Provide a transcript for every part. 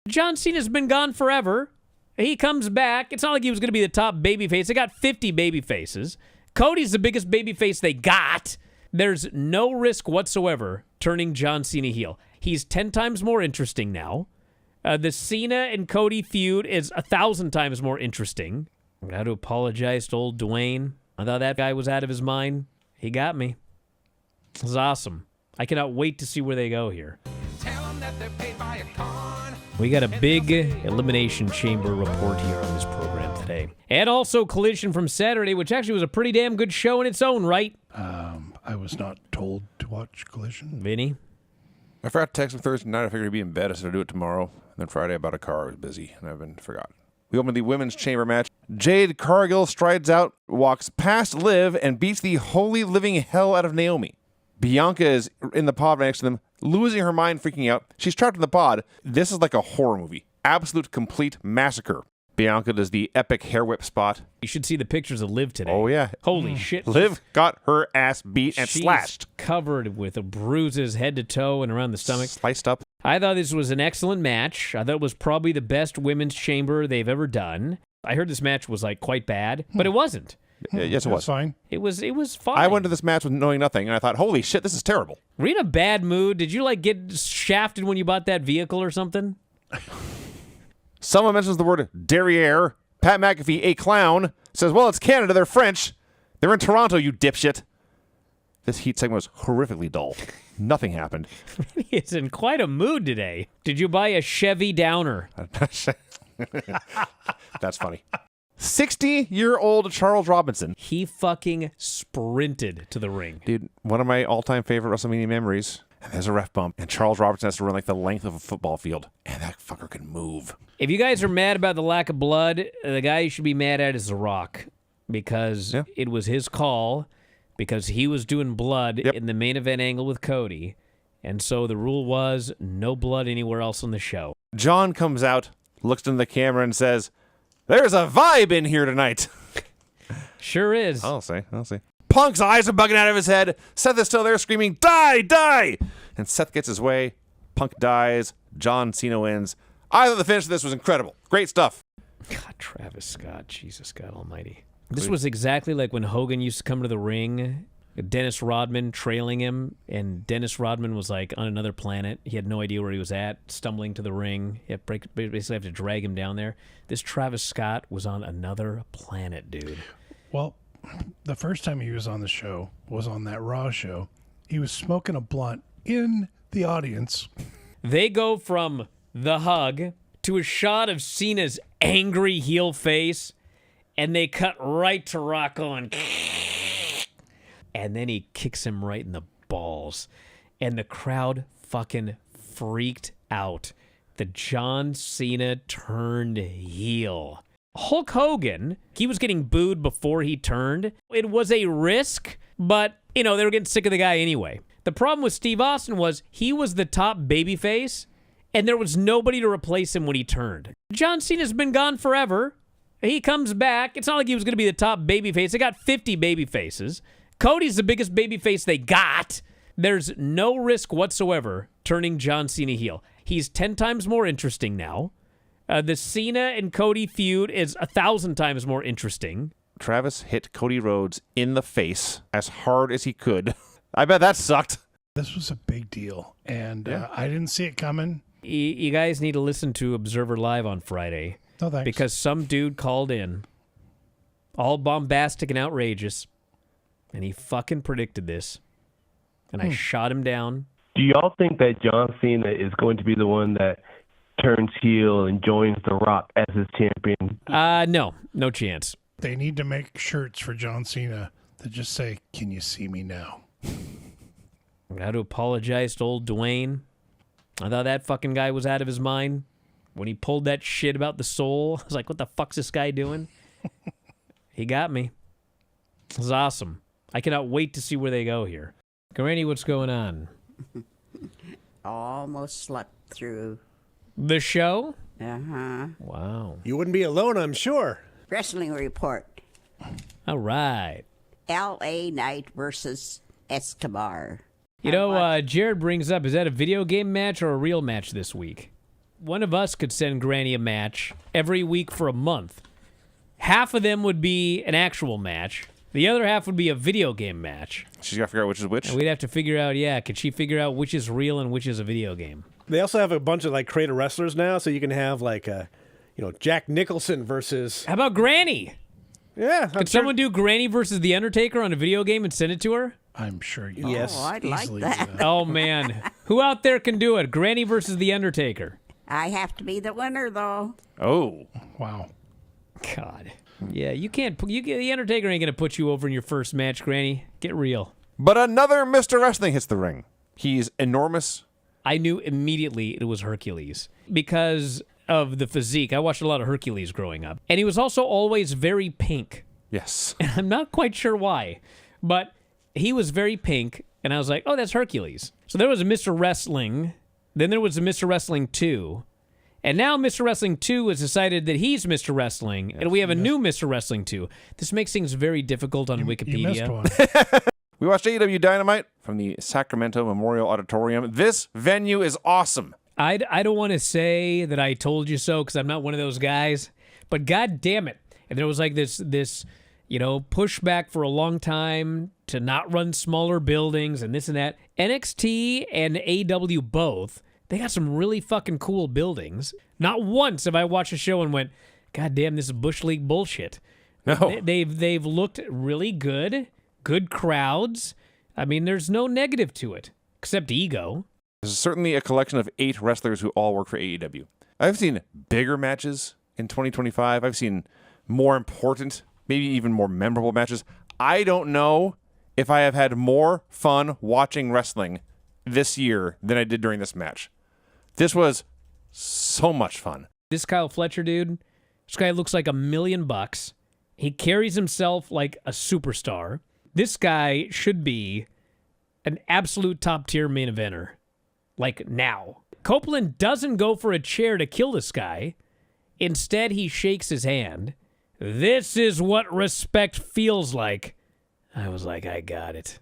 John Cena's been gone forever. He comes back. It's not like he was going to be the top babyface. They got 50 babyfaces. Cody's the biggest babyface they got. There's no risk whatsoever turning John Cena heel. He's 10 times more interesting now. The Cena and Cody feud is 1,000 times more interesting. I got to apologize to old Dwayne. I thought that guy was out of his mind. He got me. It was awesome. I cannot wait to see where they go here. Tell them that they're paid by a con. We got a big Elimination Chamber report here on this program today. And also Collision from Saturday, which actually was a pretty damn good show in its own right. I was not told to watch Collision. Vinny? I forgot to text him Thursday night. I figured he'd be in bed. I said I'd do it tomorrow. And then Friday I bought a car. I was busy, and I've been forgotten. We opened the women's chamber match. Jade Cargill strides out, walks past Liv, and beats the holy living hell out of Naomi. Bianca is in the pod right next to them, losing her mind, freaking out. She's trapped in the pod. This is like a horror movie. Absolute, complete massacre. Bianca does the epic hair whip spot. You should see the pictures of Liv today. Oh, yeah. Holy shit. Liv got her ass beat and She's slashed. covered with bruises head to toe and around the stomach. Sliced up. I thought this was an excellent match. I thought it was probably the best women's chamber they've ever done. I heard this match was like quite bad, but it wasn't. Yes, it was. Fine. It was fine. I went to this match with knowing nothing, and I thought, holy shit, this is terrible. Were you in a bad mood? Did you like get shafted when you bought that vehicle or something? Someone mentions the word derriere. Pat McAfee, a clown, says, well, it's Canada. They're French. They're in Toronto, you dipshit. This Heat segment was horrifically dull. Nothing happened. It's in quite a mood today. Did you buy a Chevy Downer? That's funny. 60-year-old Charles Robinson. He fucking sprinted to the ring. Dude, one of my all-time favorite WrestleMania memories. And there's a ref bump, and Charles Robinson has to run like the length of a football field. And that fucker can move. If you guys are mad about the lack of blood, the guy you should be mad at is The Rock. Because it was his call, because he was doing blood in the main event angle with Cody. And so the rule was no blood anywhere else on the show. John comes out, looks into the camera, and says, there's a vibe in here tonight. Sure is. I'll see. Punk's eyes are bugging out of his head. Seth is still there screaming, die, die! And Seth gets his way. Punk dies. John Cena wins. I thought the finish of this was incredible. Great stuff. God, Travis Scott. Jesus God almighty. This was exactly like when Hogan used to come to the ring, Dennis Rodman trailing him, and Dennis Rodman was like on another planet. He had no idea where he was at, stumbling to the ring. You basically have to drag him down there. This Travis Scott was on another planet, dude. Well, the first time he was on the show was on that Raw show. He was smoking a blunt in the audience. They go from the hug to a shot of Cena's angry heel face, and they cut right to Rock on. And then he kicks him right in the balls. And the crowd fucking freaked out. The John Cena turned heel. Hulk Hogan, he was getting booed before he turned. It was a risk, but, they were getting sick of the guy anyway. The problem with Steve Austin was he was the top babyface, and there was nobody to replace him when he turned. John Cena's been gone forever. He comes back. It's not like he was going to be the top babyface. They got 50 babyfaces. Cody's the biggest babyface they got. There's no risk whatsoever turning John Cena heel. He's 10 times more interesting now. The Cena and Cody feud is 1,000 times more interesting. Travis hit Cody Rhodes in the face as hard as he could. I bet that sucked. This was a big deal, and I didn't see it coming. You guys need to listen to Observer Live on Friday. No thanks. Because some dude called in, all bombastic and outrageous, and he fucking predicted this. And I shot him down. Do y'all think that John Cena is going to be the one that turns heel and joins The Rock as his champion? No chance. They need to make shirts for John Cena that just say, can you see me now? I got to apologize to old Dwayne. I thought that fucking guy was out of his mind. When he pulled that shit about the soul, I was like, what the fuck's this guy doing? He got me. It was awesome. I cannot wait to see where they go here. Granny, what's going on? Almost slept through. The show? Uh-huh. Wow. You wouldn't be alone, I'm sure. Wrestling report. All right. L.A. Knight versus Escobar. Jared brings up, is that a video game match or a real match this week? one of us could send Granny a match every week for a month. Half of them would be an actual match. The other half would be a video game match. She's got to figure out which is which. And we'd have to figure out, could she figure out which is real and which is a video game? They also have a bunch of like creator wrestlers now, so you can have like Jack Nicholson versus. How about Granny? Yeah, Could someone do Granny versus The Undertaker on a video game and send it to her? I'm sure you Yes. Oh, I'd like easily that. do that. Oh, man. Who out there can do it? Granny versus The Undertaker. I have to be the winner, though. Oh. Wow. God. Yeah, you can't. The Undertaker ain't going to put you over in your first match, Granny. Get real. But another Mr. Wrestling hits the ring. He's enormous. I knew immediately it was Hercules because of the physique. I watched a lot of Hercules growing up. And he was also always very pink. Yes. And I'm not quite sure why, but he was very pink, and I was like, oh, that's Hercules. So there was a Mr. Wrestling, then there was a Mr. Wrestling 2, and now Mr. Wrestling 2 has decided that he's Mr. Wrestling, and we have a new Mr. Wrestling 2. This makes things very difficult on Wikipedia. You missed one. We watched AEW Dynamite from the Sacramento Memorial Auditorium. This venue is awesome. I don't want to say that I told you so because I'm not one of those guys, but god damn it. And there was like this pushback for a long time to not run smaller buildings and this and that. NXT and AEW both, they got some really fucking cool buildings. Not once have I watched a show and went, god damn, this is Bush League bullshit. No. They've looked really good crowds. I mean, there's no negative to it, except ego. This is certainly a collection of 8 wrestlers who all work for AEW. I've seen bigger matches in 2025. I've seen more important, maybe even more memorable matches. I don't know if I have had more fun watching wrestling this year than I did during this match. This was so much fun. This Kyle Fletcher dude, this guy looks like $1 million. He carries himself like a superstar. This guy should be an absolute top-tier main eventer. Like now. Copeland doesn't go for a chair to kill this guy. Instead, he shakes his hand. This is what respect feels like. I was like, I got it.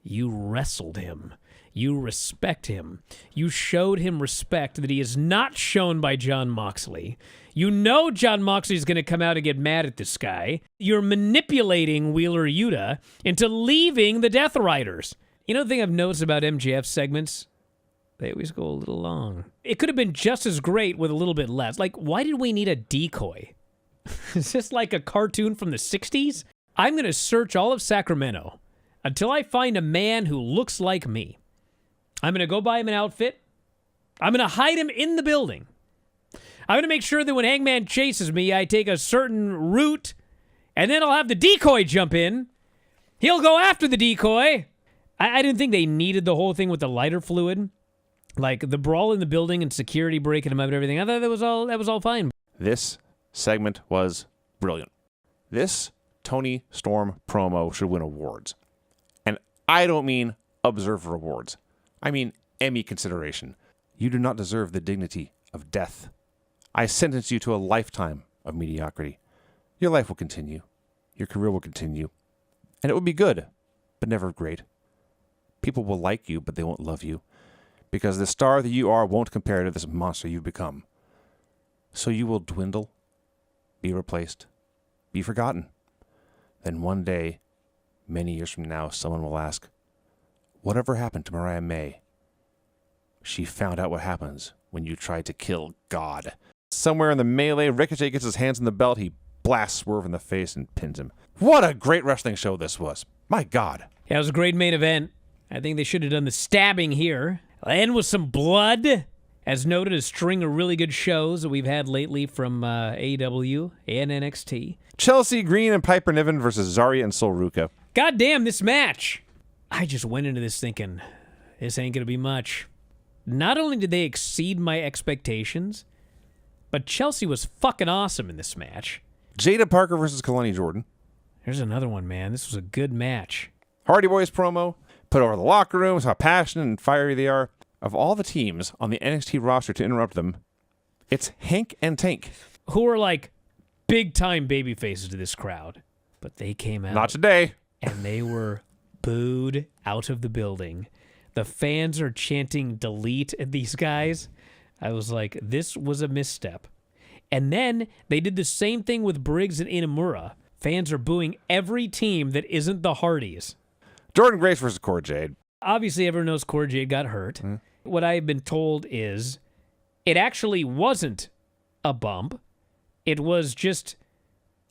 You wrestled him. You respect him. You showed him respect that he is not shown by Jon Moxley. You know Jon Moxley's going to come out and get mad at this guy. You're manipulating Wheeler Yuta into leaving the Death Riders. You know the thing I've noticed about MJF segments? They always go a little long. It could have been just as great with a little bit less. Like, why did we need a decoy? Is this like a cartoon from the 60s? I'm going to search all of Sacramento until I find a man who looks like me. I'm going to go buy him an outfit. I'm going to hide him in the building. I'm going to make sure that when Hangman chases me, I take a certain route, and then I'll have the decoy jump in. He'll go after the decoy. I didn't think they needed the whole thing with the lighter fluid. Like the brawl in the building and security breaking him up and everything. I thought that was all fine. This segment was brilliant. This Toni Storm promo should win awards. And I don't mean Observer Awards. I mean Emmy consideration. You do not deserve the dignity of death. I sentence you to a lifetime of mediocrity. Your life will continue. Your career will continue. And it will be good, but never great. People will like you, but they won't love you. Because the star that you are won't compare to this monster you've become. So you will dwindle, be replaced, be forgotten. Then one day, many years from now, someone will ask, whatever happened to Mariah May? She found out what happens when you try to kill God. Somewhere in the melee, Ricochet gets his hands on the belt, he blasts Swerve in the face and pins him. What a great wrestling show this was. My God. Yeah, it was a great main event. I think they should have done the stabbing here. And with some blood. As noted, a string of really good shows that we've had lately from AEW and NXT. Chelsea Green and Piper Niven versus Zarya and Sol Ruka. God damn, this match. I just went into this thinking, this ain't going to be much. Not only did they exceed my expectations, but Chelsea was fucking awesome in this match. Jada Parker versus Kalani Jordan. There's another one, man. This was a good match. Hardy Boys promo. Put over the locker rooms, how passionate and fiery they are. Of all the teams on the NXT roster to interrupt them, it's Hank and Tank. Who are like big-time baby faces to this crowd. But they came out. Not today. And they were booed out of the building. The fans are chanting delete at these guys. I was like, this was a misstep. And then they did the same thing with Briggs and Inamura. Fans are booing every team that isn't the Hardys. Jordan Grace versus Cora Jade. Obviously, everyone knows Cora Jade got hurt. What I've been told is it actually wasn't a bump. It was just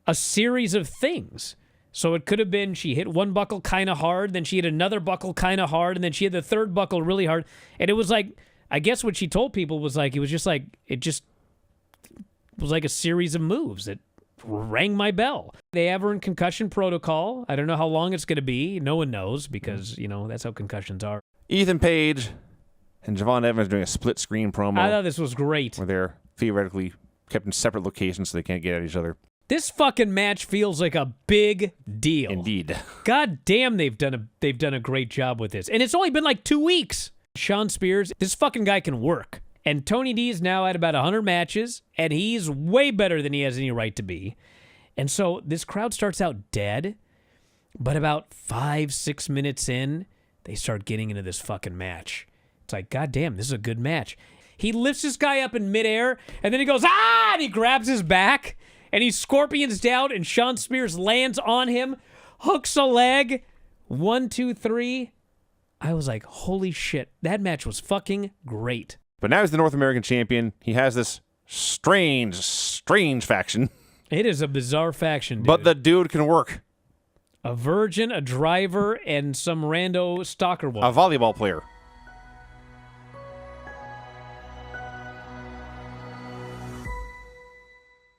a series of things. So it could have been she hit one buckle kind of hard, then she hit another buckle kind of hard, and then she hit the third buckle really hard. And it was like, I guess what she told people was like, it was like a series of moves that rang my bell. They have her in concussion protocol. I don't know how long it's going to be. No one knows because, that's how concussions are. Ethan Page and Javon Evans doing a split screen promo. I thought this was great. Where they're theoretically kept in separate locations so they can't get at each other. This fucking match feels like a big deal. Indeed. God damn, they've done a great job with this. And it's only been like 2 weeks. Sean Spears, this fucking guy can work. And Tony D is now at about 100 matches, and he's way better than he has any right to be. And so this crowd starts out dead, but about 5-6 minutes in, they start getting into this fucking match. It's like, God damn, this is a good match. He lifts this guy up in midair, and then he goes, ah, and he grabs his back, and he scorpions down, and Sean Spears lands on him, hooks a leg. 1, 2, 3. I was like, holy shit, that match was fucking great. But now he's the North American champion. He has this strange faction. It is a bizarre faction, dude. But the dude can work. A virgin, a driver, and some rando stalker woman. A volleyball player.